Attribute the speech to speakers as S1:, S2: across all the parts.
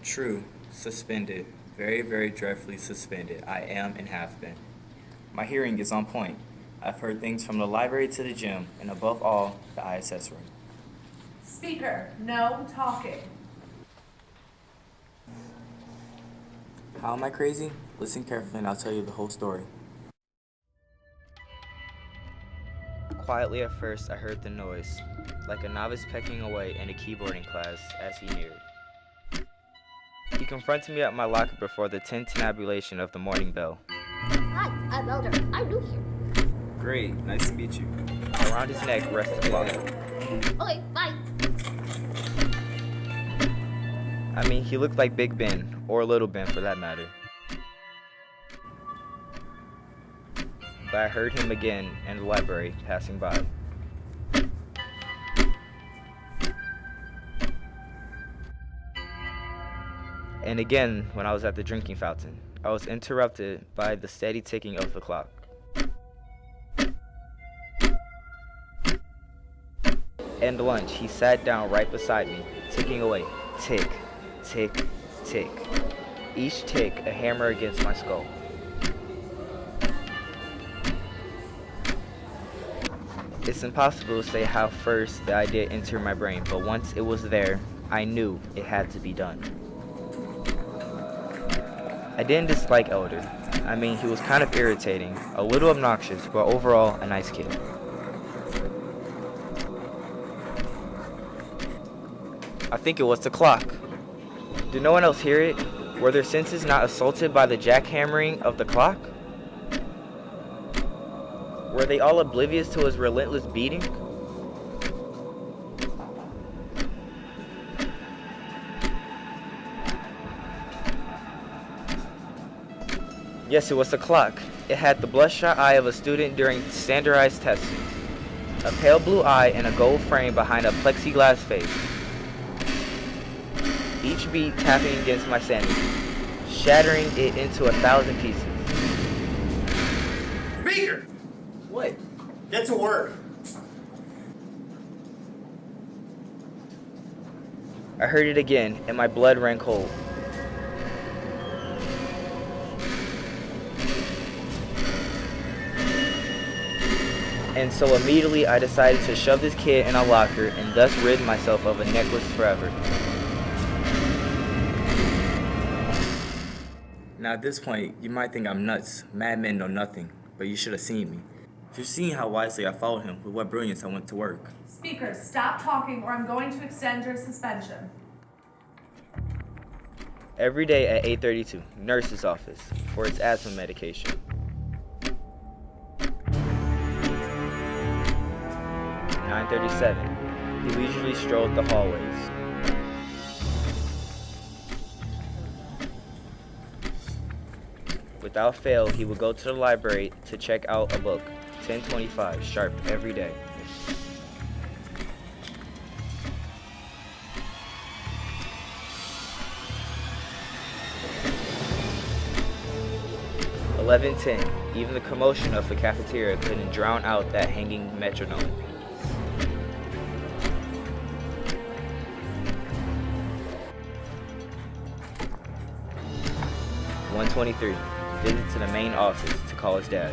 S1: True, suspended, very, very dreadfully suspended. I am and have been. My hearing is on point. I've heard things from the library to the gym, and above all, the ISS room.
S2: Speaker, no talking.
S1: How am I crazy? Listen carefully and I'll tell you the whole story. Quietly at first, I heard the noise, like a novice pecking away in a keyboarding class as he neared. He confronted me at my locker before the tintinnabulation of the morning bell.
S3: Hi, I'm Elder. I'm new here.
S1: Great, nice to meet you. Around his neck rested the clock.
S3: Okay, bye.
S1: I mean, he looked like Big Ben, or Little Ben for that matter. But I heard him again in the library passing by. And again when I was at the drinking fountain. I was interrupted by the steady ticking of the clock. And lunch, he sat down right beside me, ticking away. Tick, tick, tick. Each tick a hammer against my skull. It's impossible to say how first the idea entered my brain, but once it was there, I knew it had to be done. I didn't dislike Elder. I mean, he was kind of irritating, a little obnoxious, but overall a nice kid. I think it was the clock. Did no one else hear it? Were their senses not assaulted by the jackhammering of the clock? Were they all oblivious to his relentless beating? Yes, it was the clock. It had the bloodshot eye of a student during standardized testing. A pale blue eye and a gold frame behind a plexiglass face. Each beat tapping against my sanity, shattering it into 1,000 pieces.
S4: Speaker!
S1: What?
S4: Get to work.
S1: I heard it again, and my blood ran cold. And so immediately I decided to shove this kid in a locker and thus rid myself of a necklace forever. Now at this point, you might think I'm nuts, madmen know nothing, but you should have seen me. You've seen how wisely I followed him, with what brilliance I went to work.
S2: Speaker, stop talking or I'm going to extend your suspension.
S1: Every day at 8:32, nurse's office, for its asthma medication. 9:37, he leisurely strolled the hallways. Without fail, he would go to the library to check out a book, 10:25 sharp every day. $11:10, even the commotion of the cafeteria couldn't drown out that hanging metronome. $1:23, visit to the main office to call his dad.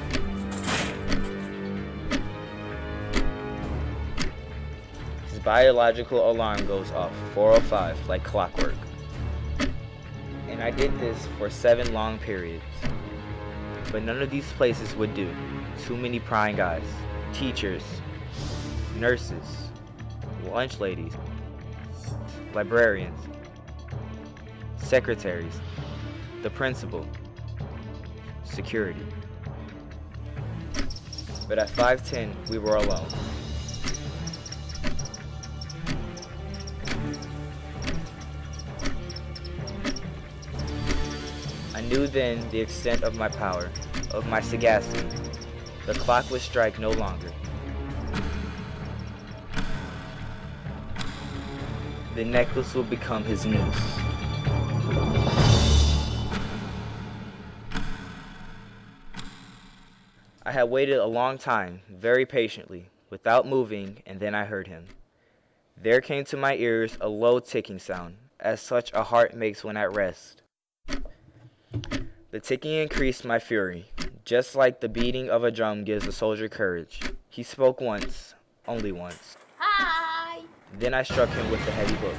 S1: His biological alarm goes off 4:05 like clockwork. And I did this for 7 long periods. But none of these places would do. Too many prying eyes. Teachers, nurses, lunch ladies, librarians, secretaries, the principal, security. But at 5:10, we were alone. I knew then the extent of my power, of my sagacity. The clock would strike no longer. The necklace will become his noose. I had waited a long time, very patiently, without moving, and then I heard him. There came to my ears a low ticking sound, as such a heart makes when at rest. The ticking increased my fury, just like the beating of a drum gives a soldier courage. He spoke once, only once.
S3: Hi.
S1: Then I struck him with the heavy book.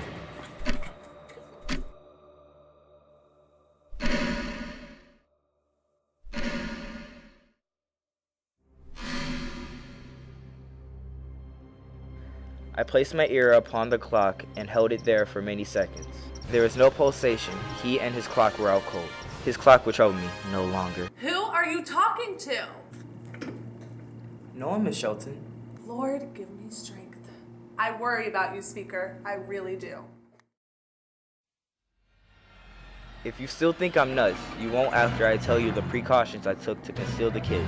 S1: I placed my ear upon the clock and held it there for many seconds. There was no pulsation. He and his clock were out cold. His clock would trouble me no longer.
S2: Who are you talking to?
S1: No one, Miss Shelton.
S2: Lord, give me strength. I worry about you, Speaker. I really do.
S1: If you still think I'm nuts, you won't after I tell you the precautions I took to conceal the kid.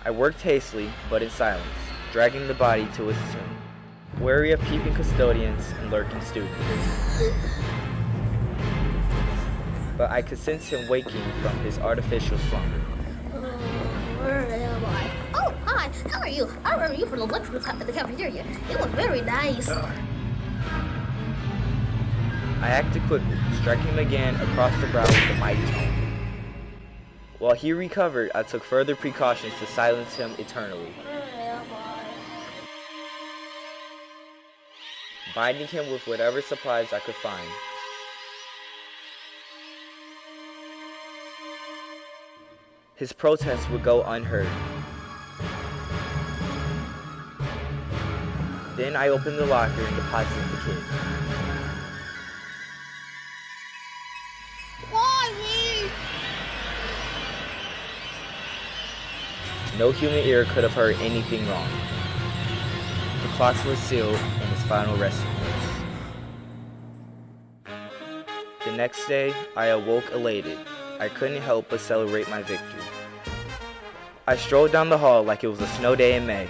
S1: I worked hastily, but in silence, dragging the body to its tomb, wary of peeping custodians and lurking students. But I could sense him waking from his artificial slumber.
S3: Where am I? Oh, hi. How are you? I remember you from the lunchroom at the cafeteria. It was very nice.
S1: I acted quickly, striking him again across the brow with a mighty tone. While he recovered, I took further precautions to silence him eternally.
S3: Where am I?
S1: Binding him with whatever supplies I could find. His protests would go unheard. Then I opened the locker and deposited the kid.
S3: Why me?
S1: No human ear could have heard anything wrong. The clocks were sealed in its final resting place. The next day, I awoke elated. I couldn't help but celebrate my victory. I strolled down the hall like it was a snow day in May.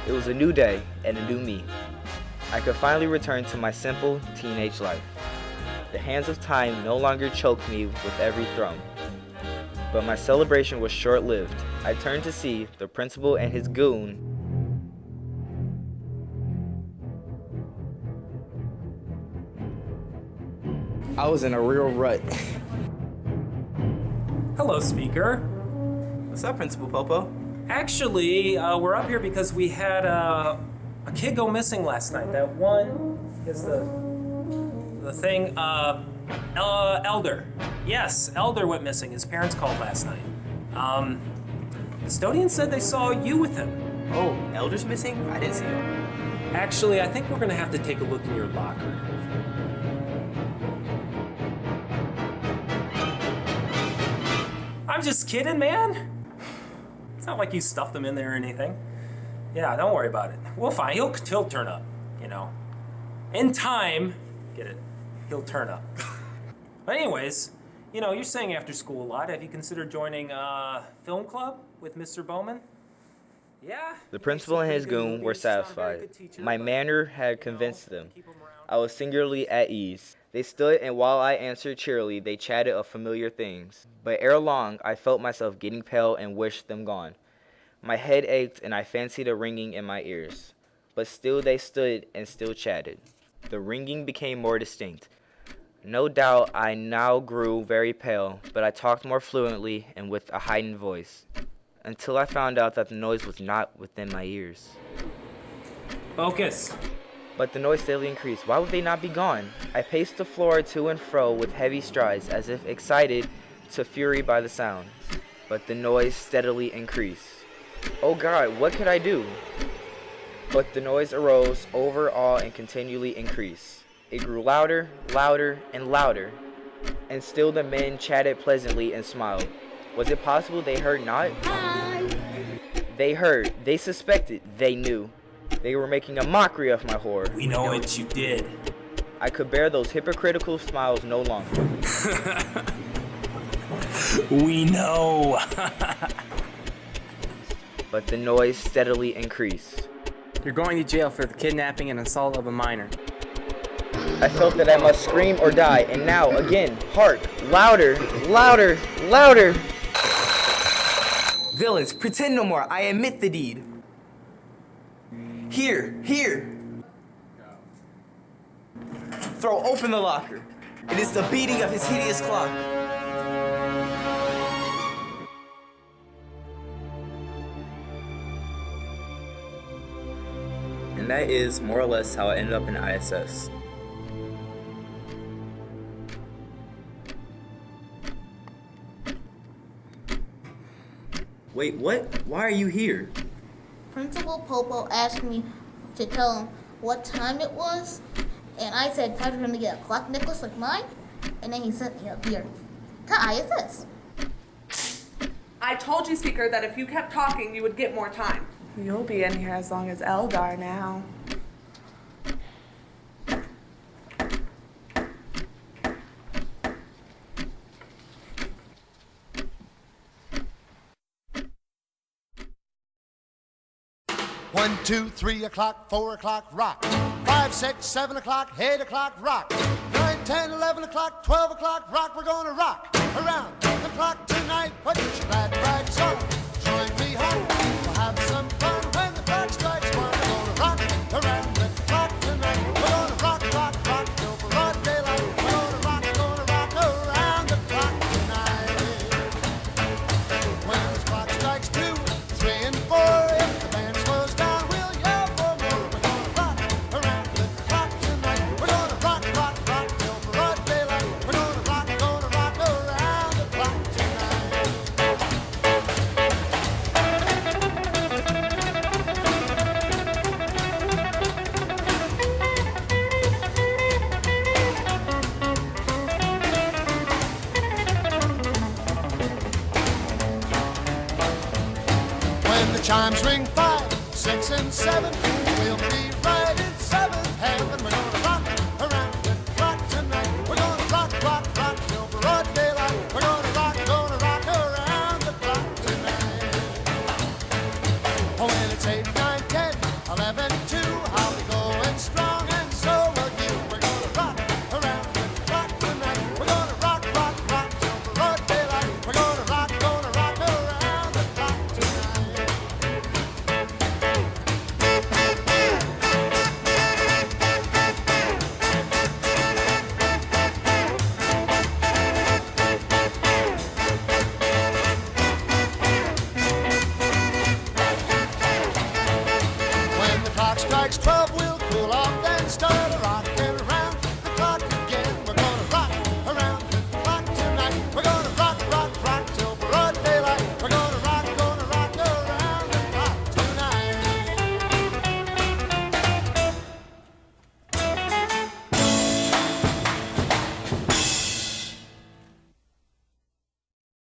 S1: It was a new day and a new me. I could finally return to my simple teenage life. The hands of time no longer choked me with every thrum. But my celebration was short-lived. I turned to see the principal and his goon. I was in a real rut.
S4: Hello, Speaker.
S1: What's up, Principal Popo?
S4: Actually, we're up here because we had a kid go missing last night. That one is the thing. Elder. Yes, Elder went missing. His parents called last night. Custodian said they saw you with him.
S1: Oh, Elder's missing? I didn't see him.
S4: Actually, I think we're gonna have to take a look in your locker. I'm just kidding, man. It's not like you stuffed him in there or anything. Yeah, don't worry about it. We'll find. He'll turn up, you know. In time, get it? He'll turn up. But anyways, you know, you're staying after school a lot. Have you considered joining film club with Mr. Bowman? Yeah.
S1: The principal and his goon were satisfied. My manner had convinced them. I was singularly at ease. They stood, and while I answered cheerily, they chatted of familiar things. But ere long, I felt myself getting pale and wished them gone. My head ached, and I fancied a ringing in my ears. But still they stood and still chatted. The ringing became more distinct. No doubt I now grew very pale, but I talked more fluently and with a heightened voice, until I found out that the noise was not within my ears.
S4: Focus.
S1: But the noise steadily increased. Why would they not be gone? I paced the floor to and fro with heavy strides, as if excited to fury by the sound. But the noise steadily increased. Oh God, what could I do? But the noise arose over all and continually increased. It grew louder, louder, and louder. And still the men chatted pleasantly and smiled. Was it possible they heard not?
S3: Hi.
S1: They heard, they suspected, they knew. They were making a mockery of my horror.
S4: We know what you did.
S1: I could bear those hypocritical smiles no longer.
S4: We know.
S1: But the noise steadily increased.
S5: You're going to jail for the kidnapping and assault of a minor.
S1: I felt that I must scream or die, and now, again, hark, louder, louder, louder. Villains, pretend no more. I admit the deed. Here, here. Throw open the locker. It is the beating of his hideous clock. And that is more or less how I ended up in ISS. Wait, what? Why are you here?
S3: Principal Popo asked me to tell him what time it was, and I said time for him to get a clock necklace like mine, and then he sent me up here to ISS.
S2: I told you, Speaker, that if you kept talking, you would get more time. You'll be in here as long as Eldar now.
S5: One, 2, 3 o'clock, 4 o'clock, rock. 5, 6, 7 o'clock, 8 o'clock, rock. 9, 10, 11 o'clock, 12 o'clock, rock. We're gonna rock around the clock tonight. Put your glad rags on, join me home. We'll have some fun when the clock strikes 1. We're gonna rock around the clock tonight. We're gonna rock, rock, rock till broad daylight. We're gonna rock around the clock tonight. When the clock strikes 2, 3, and 4, if the band slows down, we'll yell for more. We're gonna rock around the clock tonight. We're gonna rock, rock, rock till broad daylight. We're gonna rock around the clock tonight. When the chimes ring 5, 6, and 7, we'll be right in 7th heaven. We're gonna rock around the clock tonight. We're gonna rock, rock, rock till broad daylight. We're gonna rock around the clock tonight. Oh, when it's 8, 9, 10, 11, 2, I'll be going strong, and so will you. We're gonna rock around the clock tonight. We're gonna rock, rock, rock till broad daylight. We're gonna rock around the clock tonight. When the clock strikes 12, we'll cool off, then start